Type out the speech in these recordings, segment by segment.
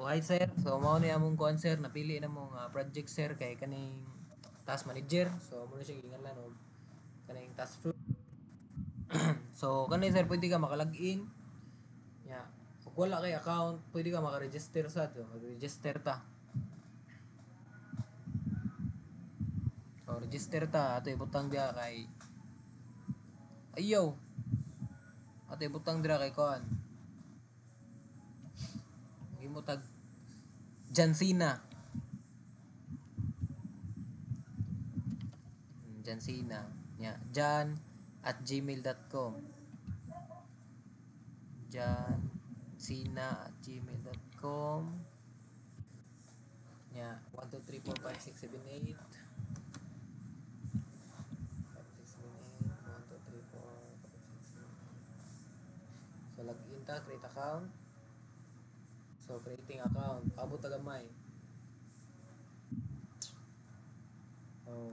hi sir. So mao ni among kuan sir, napili na mong project sir kay kaning task manager. So mo na siya gingalan og kaning task flow. So kani sir pwede ka maka-login. Ya. Kung wala kay account, pwede ka maka-register sa to. Mag-register ta. So register ta ato ibutang dia kay ayaw. Ato ibutang dira kay kuan. Imo tag Jansina. Jansina. Ya, jan@gmail.com. jansina@gmail.com. Ya, 1 2 3 4 5 6 7 8. 5 6 7 8. 1 2 3 4 5 6 7 8. So login ta, create account. So creating account, abot ta gamay.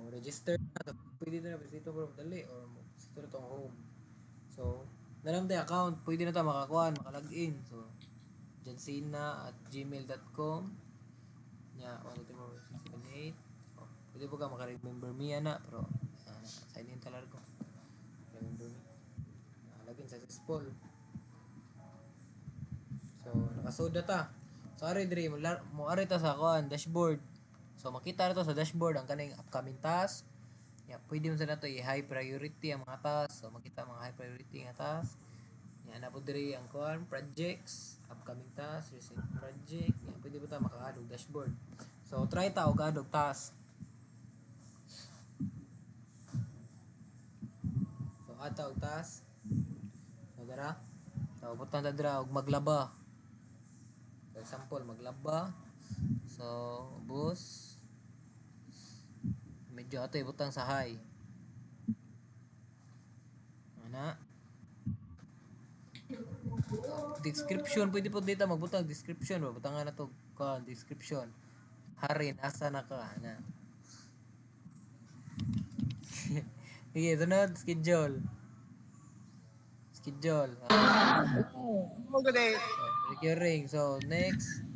Register na. Pwede na dito bro, dali or dito na tong home. So, nalang tayo account, pwede na tayo makakuha, makalagin. So, jansina@gmail.com. Nya, 1 2 3 4 5 6 7 8. So, pwede po ka maka-remember me ana, pero sign in talaga ko. Remember me. Lagin successful. So, nakasoda ta. So, ari diri mo ari ta sa kuan dashboard. So, makita na to sa dashboard ang kaning upcoming task. Yeah, pwede mo sa nato i-high priority ang mga task. So, makita mga high priority nga task. Yan na po diri ang kuan projects, upcoming task, recent project. Yan, pwede po ta maka-add og dashboard. So, try ta og add og task. So, add ta og task. So, dara. So, butang ta dira og maglaba. For example, maglaba. So, bus. Medyo ato ibutang sa high. Ana. Description, pwede po dito magbutang description. Butangan na to kuan description. Harin, asa na ka? Na. Sige, sunod, schedule. Schedule. Recurring. So, next.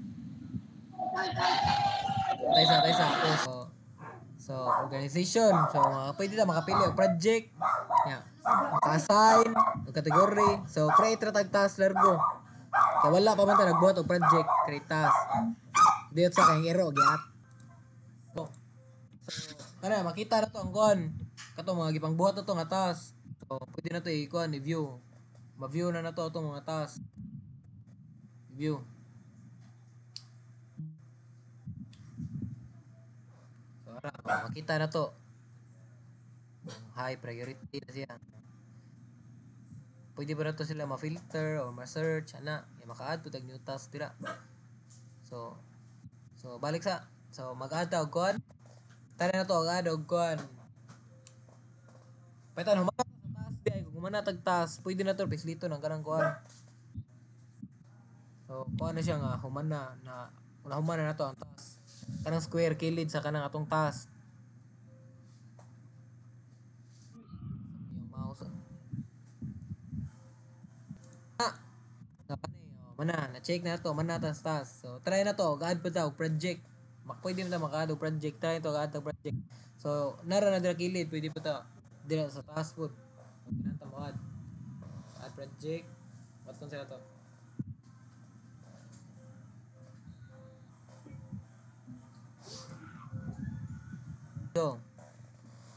Taysa. So, organization. So, pwede na makapili og project. Yeah. Maka-assign og category. So, create ra tag task largo. Kaya wala pa man ta nagbuhat og project, create task. Diyot sa kayong ero, gyat. So, kana makita na to ang kuan. Kato mga gipang buhat na to nga task. So, pwede na to i-kuan, i-view. Ma-view na to itong mga task. View. So, makita na to. High priority na siya. Pwede ba na to sila ma-filter or ma-search, ana. Maka-add to tag new task dira. So, balik sa. So, mag-add ta og kuan. Tara na to og add og kuan. Paitan humana sa task di ay kung humana tag task, pwede na to pislito ng kanang kuan. So, kuan na siya nga humana na humana na to ang task. Kanang square kilid sa kanang atong task. Yung mouse. So, na-check na to, mana ta task. So, try na to, add pa ta og project. Pwede na ta maka-add og project, try to add og project. So, nara na dira kilid, pwede pa ta dira sa task food. So, kinanta mo add. Add project. Baton sila to.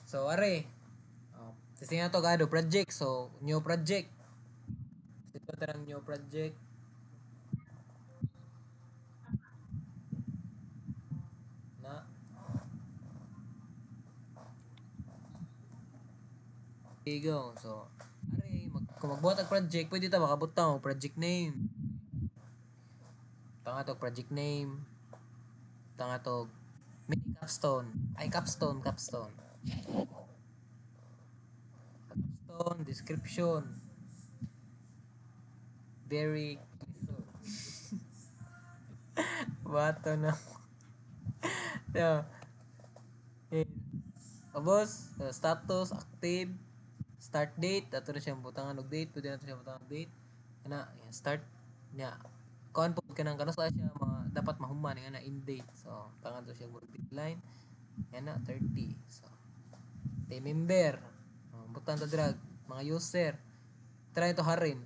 So, are. Testing na to add og project. So, new project. Ito tarang new project. Na. Okay, go. So, kung magbuhat ang project, pwede ta makabutang project name. Tanga to project name. Tanga to mini capstone. Ay, capstone. Capstone, description. Very bato na. So, tapos, status, active, start date, ato na siyang butangan og date, pwede na siya butangan og date. Ana, start niya. Kuan po kanang kanus siya mga dapat mahuman nga na in date. So tangan to siya deadline. Yan na 30. So team member, butan to drag mga user. Try to harin.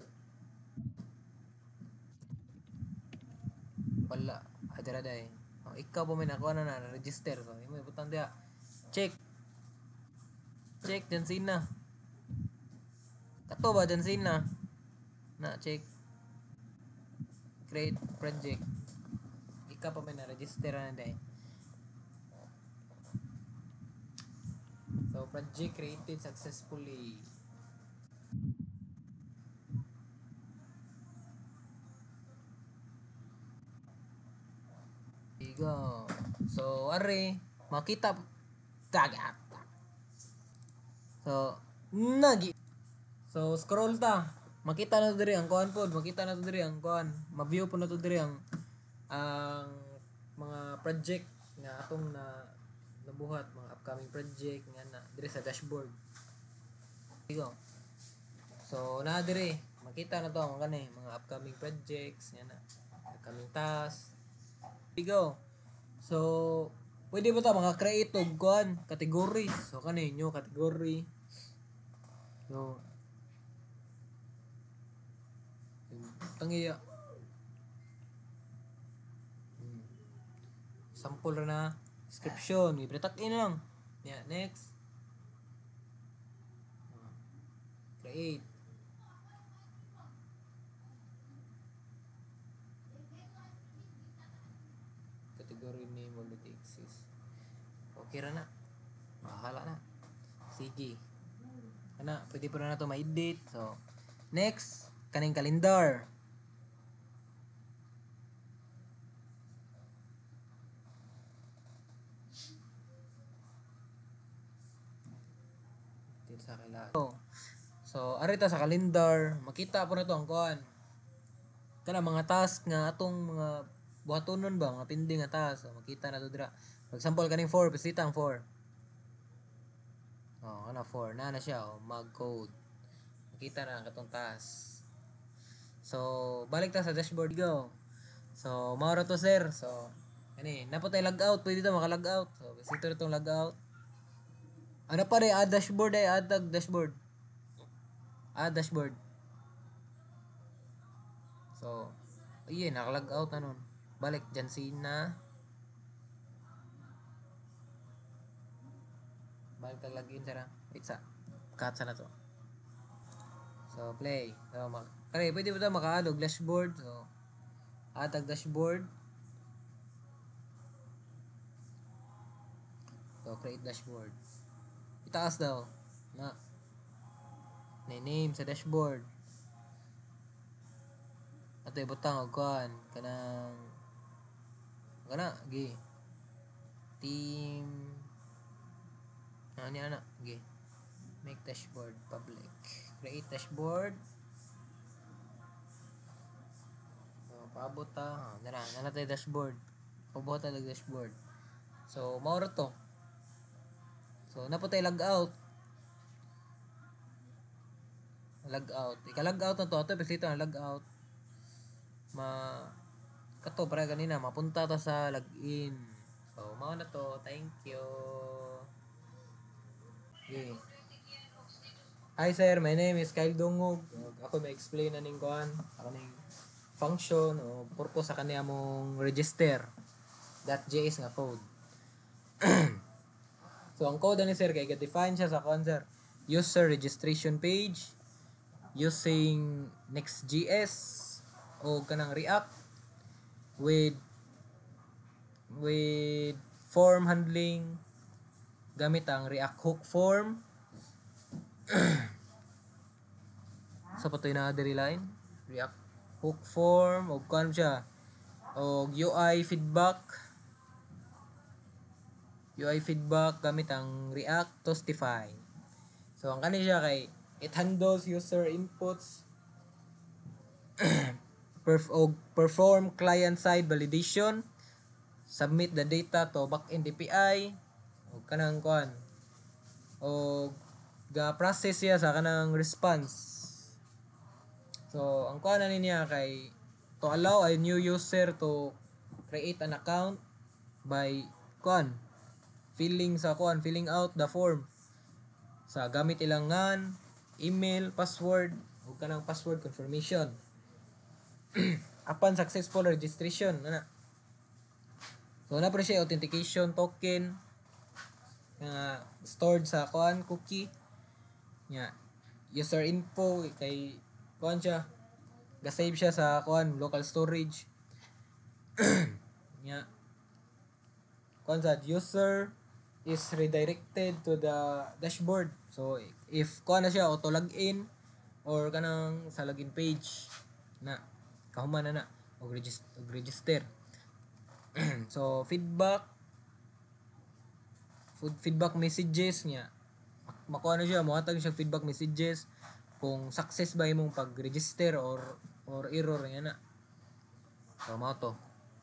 Wala. Adira day. Ikaw po may nakuha na register. So imo butan dia. Check. Check dyan sina. Kato ba dyan sina? Na check. Create project. Ikaw pa may na-register na day. So project created successfully. Go. So are makita kagat. So nagi. So scroll ta. Makita na to diri ang kuan pod, makita na to diri ang kuan. Ma-view po na to diri ang mga project nga atong nabuhat, mga upcoming project nga na diri sa dashboard. Go. So na diri makita na to ang kanhi mga upcoming projects nga na upcoming tasks. Go. So pwede ba ta mga create og kuan categories. So kanhi new category. So tangiya. Sample na description, i-pretak in lang. Yeah, next. Create. Category name already exists. Okay ra na. Bahala na. Sige. Ana, pwede pa na to ma-edit. So, next, kaning calendar. Sa kailangan. So, arita sa calendar, makita po na to ang kuan. Kana mga task nga atong mga buhatonon ba, mga pending nga task. So, makita na to dira. For example, kaning 4, pasita ang 4. Oh, kana 4 na siya, mag-code. Makita na ang katong task. So, balik ta sa dashboard go. So, mao ra to sir. So, ani, napatay logout, pwede ta maka-logout. So, visitor tong logout. Ano pa rin, add dashboard ay, add dashboard. Add dashboard. So, ayun, naka-log out na nun. Balik dyan sina. Balik tag-login sara. Wait sa, cut sa na to. So, play. So, pwede ba ito maka-add dashboard. So, add dashboard. So, create dashboard. Itaas daw. Na. Name sa dashboard. Ato ibutang og kuan kanang kana gi. Team ani ana gi. Make dashboard public. Create dashboard. So, paabot ta. Nara tay dashboard. Paabot ta dashboard. So, mao ra to. So, naputay logout. Logout. Ika-logout na to. Ito, pasito na logout. Kato, para ganina, mapunta ta sa login. So, mao na to. Thank you. Okay. Hi sir, my name is Kyle Dungog. Ako may explain na ning kuan. Ako ning function o purpose sa kaniya mong register. .js nga code. So, ang code ni sir, kaya define siya sa sir. User registration page using Next.js o kanang React with form handling gamit ang React hook form. Sa patoy na diri line React hook form o kan siya o UI feedback gamit ang React Toastify. So ang kani siya kay it handles user inputs perform client side validation, submit the data to backend API o kanang kuan o ga process siya sa kanang response. So ang kuan niya kay to allow a new user to create an account by filling out the form sa gamit ilangan, email, password, ug kanang password confirmation. Upon successful registration, so na siya authentication token nga stored sa cookie nya user info kay siya ga-save siya sa local storage nya sa user is redirected to the dashboard. So if na siya auto login or kanang sa login page na kahuman na og register. So feedback messages niya makuha na siya, mohatag siya feedback messages kung success ba imong pag-register or error nga na. So mao to.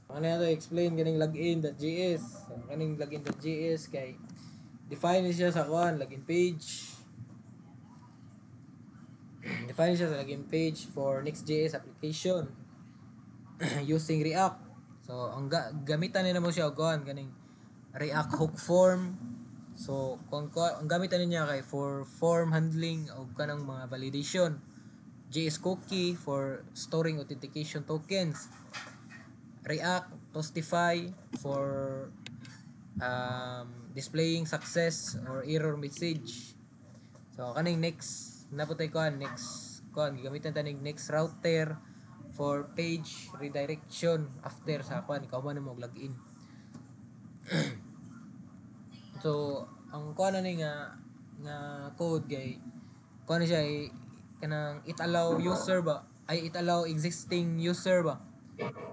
Ano na to explain kaning login.js. So, kaning login.js kay define siya sa login page. Define siya sa login page for Next.js application using React. So ang gamitan nila mo siya kaning React hook form. So kung ang gamitan niya kay for form handling o kanang mga validation, JS cookie for storing authentication tokens, React Toastify for displaying success or error message. So kaning next naputay next gamitan ta ning next router for page redirection after sa ikaw man mo login. So ang na ni nga code kay siya kanang it allow existing user ba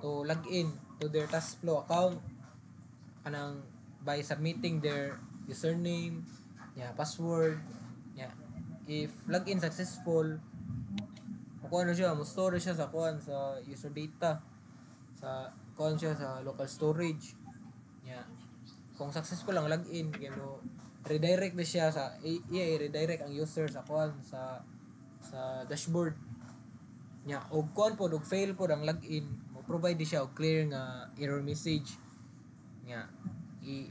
to log in to their TaskFlow account kanang by submitting their username, password, if login successful, makuha na siya, mo-store siya sa sa user data sa siya sa local storage. Kung successful ang login, redirect na siya sa i-redirect ang user sa sa dashboard. Og og fail pod ang login, mo provide siya og clear nga error message.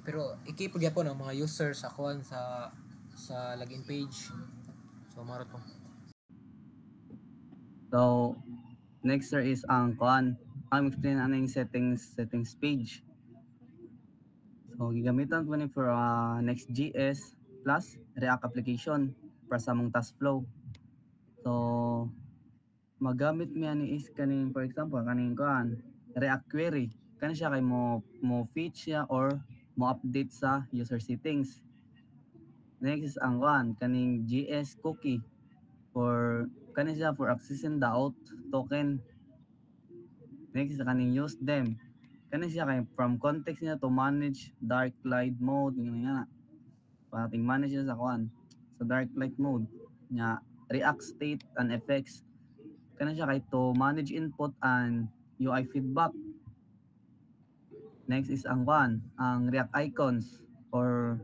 Pero i-keep gyapon ang mga user sa sa login page. So maro to. So next sir is ang I'm explain aning settings page. So gigamitan ko ni for Next.js plus React application para sa among TaskFlow. So magamit mi ani is kaning for example kaning React query. Kani siya kay mo fetch siya or mo update sa user settings. Next is ang kaning JS cookie for kani siya for accessing the auth token. Next is kaning use them. Kani siya kay from context niya to manage dark light mode nga pating manage siya sa sa dark light mode nya React state and effects. Kani siya kay to manage input and UI feedback. Next is ang ang React icons or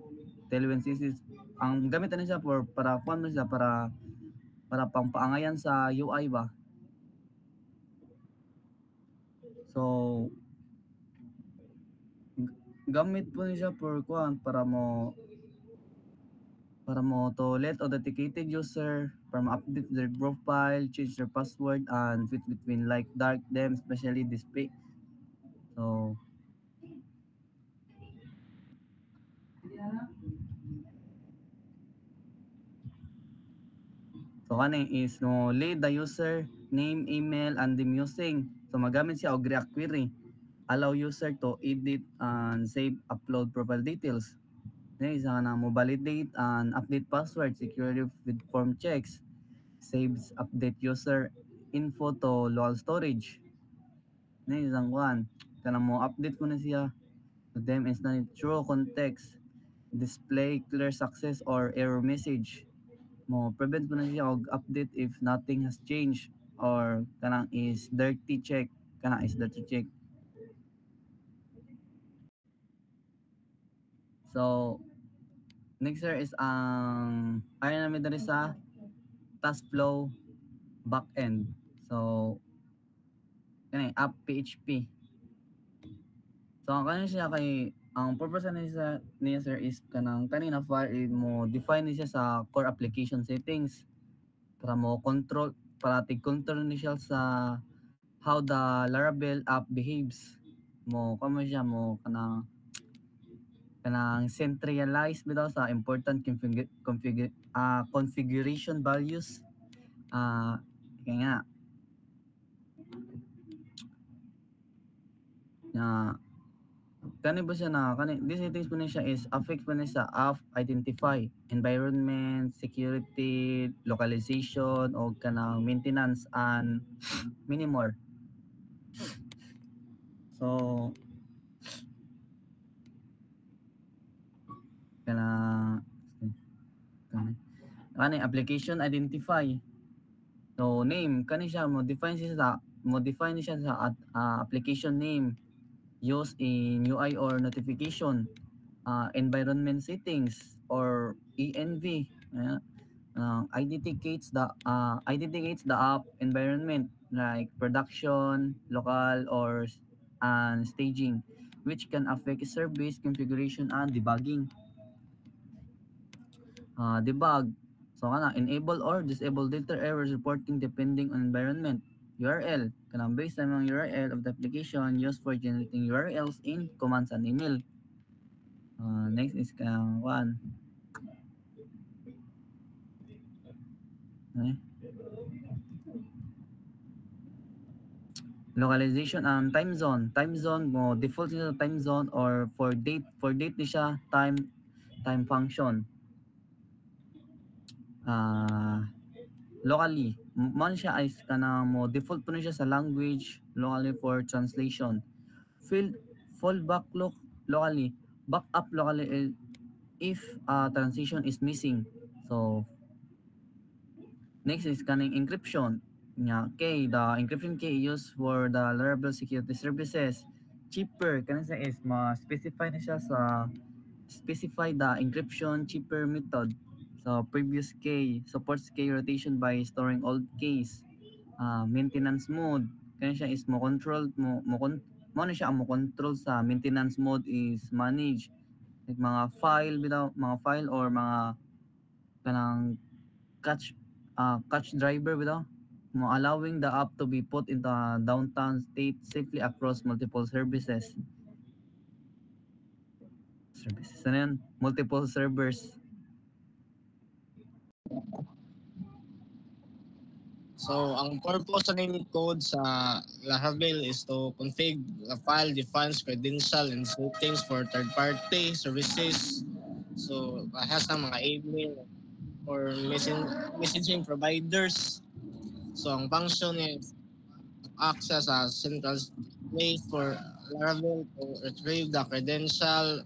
Tailwind CSS. Ang gamit na siya para siya para pangpaangayan sa UI ba. So gamit po niya for para mo to let authenticated user para ma-update their profile, change their password, and switch between like dark them, especially display. So kaning is no lead the user name, email, and them using. So magamit siya og React query. Allow user to edit and save upload profile details. Then isa na mo validate and update password security with form checks. Saves update user info to local storage. Then isang kanang mo update ko na siya to them is na true context. Display clear success or error message. Mo prevent mo na siya og update if nothing has changed or kanang is dirty check. So next sir is ang ayon namin dali sa TaskFlow backend. So kanang app PHP. So ang kanina siya kay ang purpose niya sir is kanang kanina file mo define niya sa core application settings para mo control para tig-control niya sa how the Laravel app behaves. Mo kamo siya mo kanang centralize bitaw sa important configuration values. Kaya nga kani ba siya na kani this settings po niya is affect po niya sa app identify, environment, security, localization o kanang maintenance and many more. So kani application identify. So name kani siya mo define siya sa application name used in UI or notification, environment settings or env. Identificates the app environment like production, local or and staging, which can affect service configuration and debugging. Debug. So kana enable or disable data errors reporting depending on environment. URL kanang based on ang URL of the application used for generating URLs in commands and email. Next is kanang one. Localization and time zone. Time zone mo default niya sa time zone or for date ni siya time function. Locally man siya is kanang mo default po niya sa language locally for translation. Fallback locally, backup locally if transition is missing. So next is kanang encryption. Key, the encryption key used for the Laravel security services. Cheaper kanang sa is ma-specify na siya sa specify the encryption cheaper method. So previous key supports key rotation by storing old keys. Maintenance mode kaya siya is mo control na siya ang mo control sa maintenance mode is manage like mga file or mga kanang catch driver bitaw mo allowing the app to be put into a downtime state safely across multiple services. Ano yan? Multiple servers. So, ang purpose ng code sa Laravel is to config the file, defines credential and settings for third-party services. So, has ng mga email or messaging providers. So, ang function is access a central place for Laravel to retrieve the credential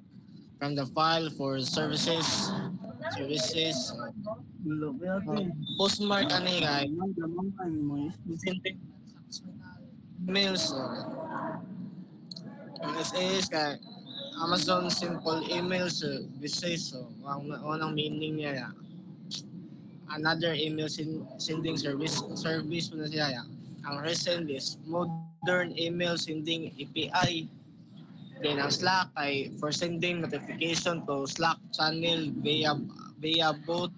from the file for services. Postmark ani kay emails. This is kay Amazon simple email services. So ang meaning niya another email sending service na siya. Ang recent is modern email sending API. Then ang Slack ay for sending notification to Slack channel via both